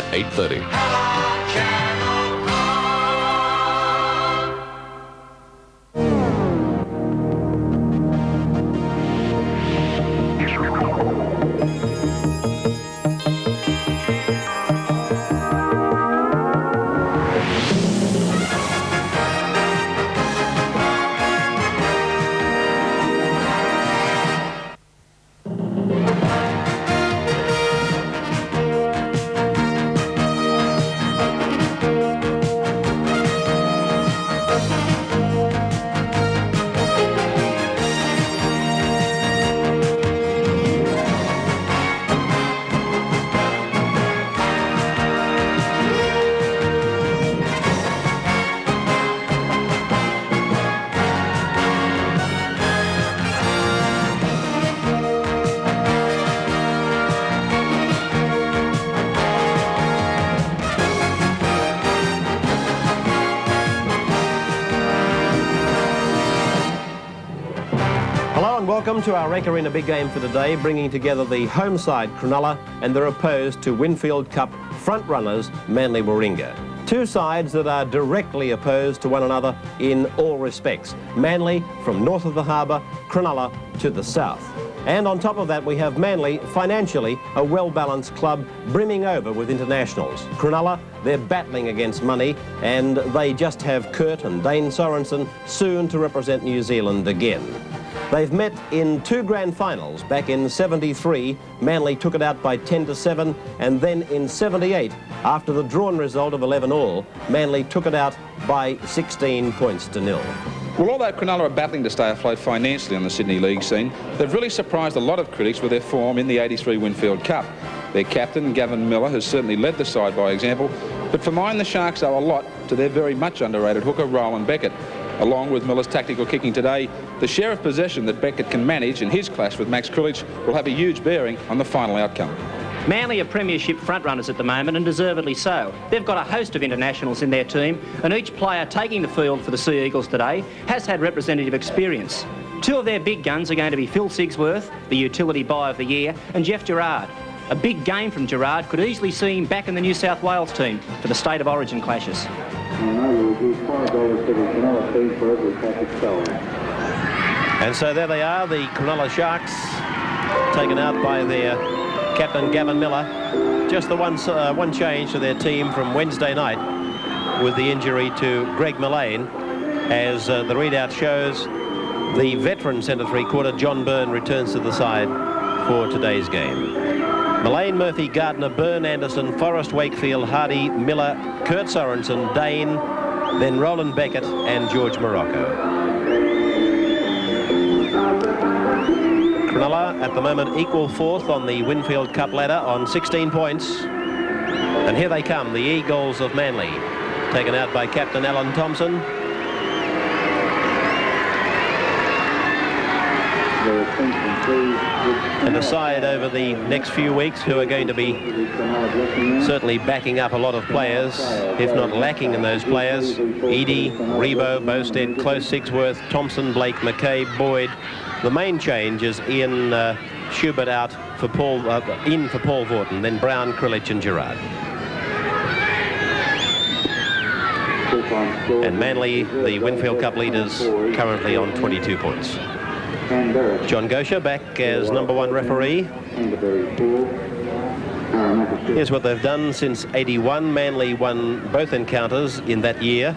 at 8:30. Welcome to our Rake Arena big game for today, bringing together the home side Cronulla and their opposed to Winfield Cup front runners Manly Warringah. Two sides that are directly opposed to one another in all respects. Manly from north of the harbour, Cronulla to the south. And on top of that, we have Manly, financially a well-balanced club brimming over with internationals. Cronulla, they're battling against money, and they just have Kurt and Dane Sorensen soon to represent New Zealand again. They've met in two grand finals. Back in '73, Manly took it out by 10-7, and then in '78, after the drawn result of 11-all, Manly took it out by 16 points to 0. Well, although Cronulla are battling to stay afloat financially on the Sydney League scene, they've really surprised a lot of critics with their form in the '83 Winfield Cup. Their captain, Gavin Miller, has certainly led the side by example, but for mine, the Sharks owe a lot to their very much underrated hooker, Roland Beckett. Along with Miller's tactical kicking today, the share of possession that Beckett can manage in his clash with Max Krilich will have a huge bearing on the final outcome. Manly are premiership frontrunners at the moment, and deservedly so. They've got a host of internationals in their team, and each player taking the field for the Sea Eagles today has had representative experience. Two of their big guns are going to be Phil Sigsworth, the utility buy of the year, and Jeff Gerard. A big game from Gerard could easily see him back in the New South Wales team for the State of Origin clashes. And so there they are, the Cronulla Sharks, taken out by their captain Gavin Miller. Just the one change to their team from Wednesday night with the injury to Greg Mullane. As the readout shows, the veteran centre three-quarter John Byrne returns to the side for today's game. Mullane, Murphy, Gardner, Byrne, Anderson, Forrest, Wakefield, Hardy, Miller, Kurt Sorensen, Dane, then Roland Beckett and George Morocco. Cronulla at the moment equal fourth on the Winfield Cup ladder on 16 points. And here they come, the Eagles of Manly, taken out by captain Alan Thompson. And decide over the next few weeks who are going to be certainly backing up a lot of players, if not lacking in those players. Eadie, Rebo, Bowstead, Close, Sigsworth, Thompson, Blake, McCabe, Boyd. The main change is Ian Schubert out for Paul Vaughton, then Brown, Krilich and Gerard. And Manly, the Winfield Cup leaders, currently on 22 points. John Gosher back as #1 referee. Here's what they've done since '81. Manly won both encounters in that year.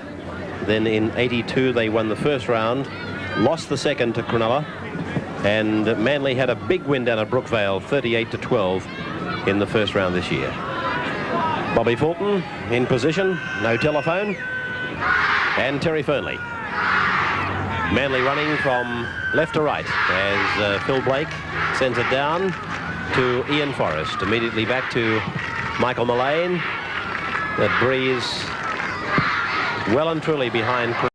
Then in '82 they won the first round, lost the second to Cronulla, and Manly had a big win down at Brookvale, 38-12 in the first round this year. Bobby Fulton in position, no telephone, and Terry Fernley. Manly running from left to right as Phil Blake sends it down to Ian Forrest. Immediately back to Michael Mullane. That breeze well and truly behind